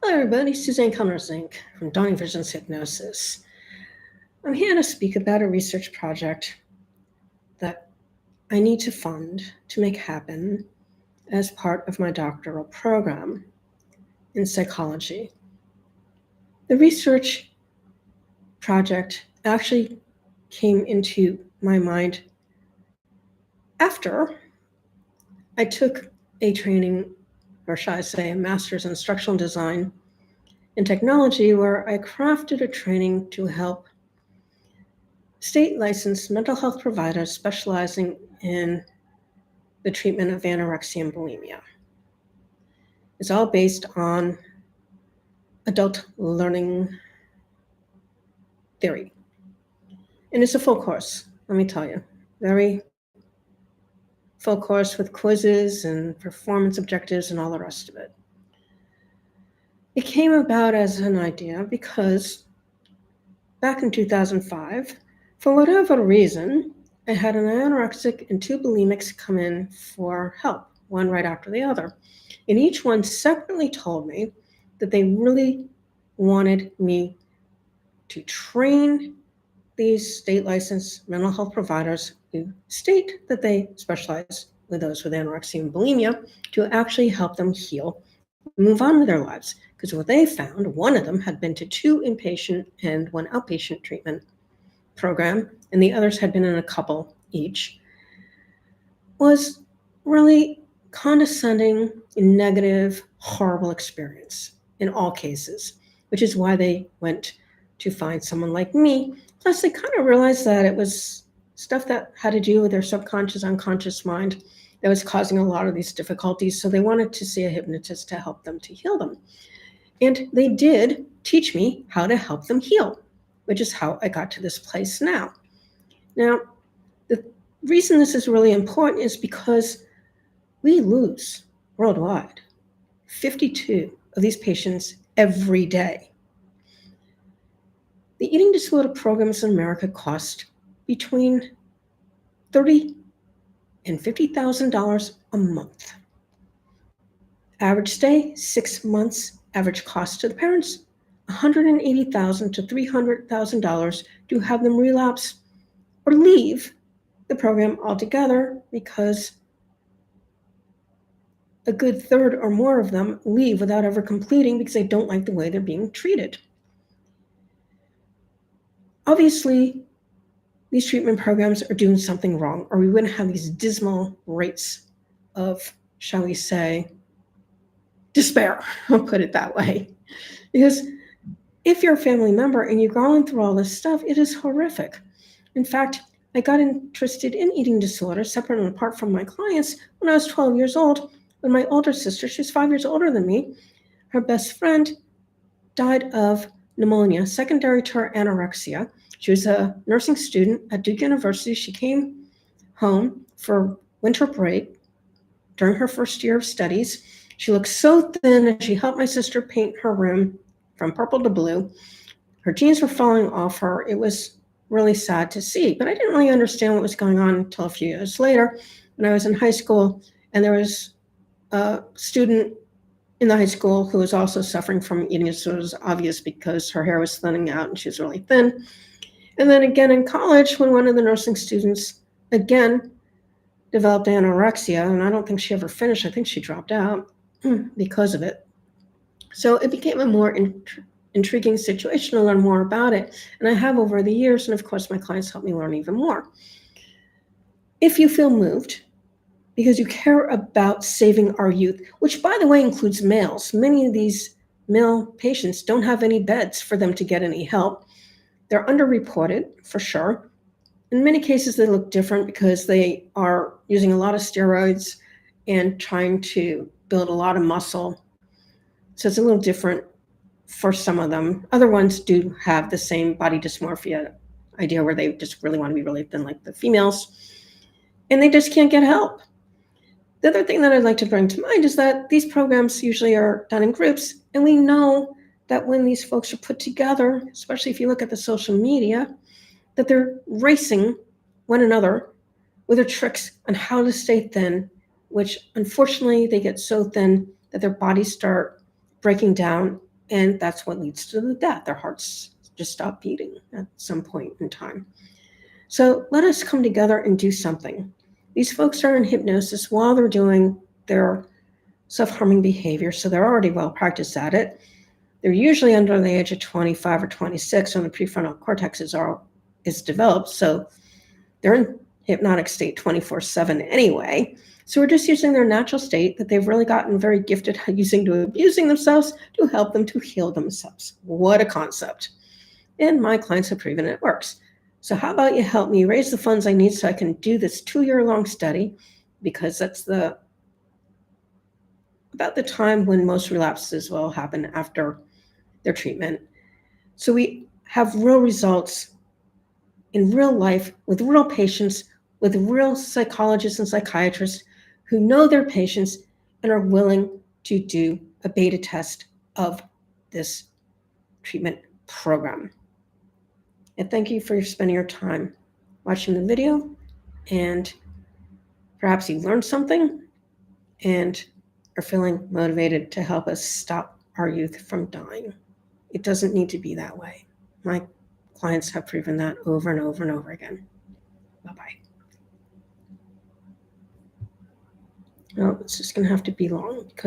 Hello, everybody. Suzanne Kellner-Zinck from Dawning Visions Hypnosis. I'm here to speak about a research project that I need to fund to make happen as part of my doctoral program in psychology. The research project actually came into my mind after I took a training, or shall I say, a master's in instructional design and technology, where I crafted a training to help state licensed mental health providers specializing in the treatment of anorexia and bulimia. It's all based on adult learning theory. And it's a full course, let me tell you. Very full course with quizzes and performance objectives and all the rest of it. It came about as an idea because back in 2005, for whatever reason, I had an anorexic and two bulimics come in for help, one right after the other. And each one separately told me that they really wanted me to train these state licensed mental health providers who state that they specialize with those with anorexia and bulimia to actually help them heal and move on with their lives. Because what they found, one of them had been to 2 inpatient and 1 outpatient treatment program, and the others had been in a couple each, was really condescending, negative, horrible experience in all cases, which is why they went to find someone like me. Plus, they kind of realized that it was stuff that had to do with their subconscious, unconscious mind that was causing a lot of these difficulties. So they wanted to see a hypnotist to help them to heal them. And they did teach me how to help them heal, which is how I got to this place now. Now, the reason this is really important is because we lose worldwide 52 of these patients every day. The eating disorder programs in America cost between $30,000 and $50,000 a month. Average stay, 6 months. Average cost to the parents, $180,000 to $300,000 to have them relapse or leave the program altogether, because a good third or more of them leave without ever completing because they don't like the way they're being treated. Obviously, these treatment programs are doing something wrong, or we wouldn't have these dismal rates of, shall we say, despair, I'll put it that way. Because if you're a family member and you're going through all this stuff, it is horrific. In fact, I got interested in eating disorders, separate and apart from my clients, when I was 12 years old, when my older sister, she's 5 years older than me, her best friend died of pneumonia, secondary to her anorexia. She was a nursing student at Duke University. She came home for winter break during her first year of studies. She looked so thin, and she helped my sister paint her room from purple to blue. Her jeans were falling off her. It was really sad to see, but I didn't really understand what was going on until a few years later when I was in high school, and there was a student in the high school who was also suffering from eating disorders, obvious because her hair was thinning out and she was really thin. And then again in college, when one of the nursing students again developed anorexia, and I don't think she ever finished. I think she dropped out because of it. So it became a more intriguing situation to learn more about it. And I have over the years, and of course my clients help me learn even more. If you feel moved because you care about saving our youth, which by the way includes males, many of these male patients don't have any beds for them to get any help. They're underreported for sure. In many cases, they look different because they are using a lot of steroids and trying to build a lot of muscle. So it's a little different for some of them. Other ones do have the same body dysmorphia idea where they just really want to be really thin like the females, and they just can't get help. The other thing that I'd like to bring to mind is that these programs usually are done in groups, and we know that when these folks are put together, especially if you look at the social media, that they're racing one another with their tricks on how to stay thin, which unfortunately they get so thin that their bodies start breaking down And that's what leads to the death. Their hearts just stop beating at some point in time. So let us come together and do something. These folks are in hypnosis while they're doing their self-harming behavior, so they're already well practiced at it. They're usually under the age of 25 or 26 when the prefrontal cortex is developed, so they're in hypnotic state 24/7 anyway. So we're just using their natural state that they've really gotten very gifted at abusing themselves to help them to heal themselves. What a concept. And my clients have proven it works. So how about you help me raise the funds I need so I can do this 2-year-long study, because that's about the time when most relapses will happen after their treatment. So we have real results in real life with real patients, with real psychologists and psychiatrists who know their patients and are willing to do a beta test of this treatment program. And thank you for spending your time watching the video, and perhaps you learned something and are feeling motivated to help us stop our youth from dying. It doesn't need to be that way. My clients have proven that over and over and over again. Bye-bye. Well, it's just going to have to be long because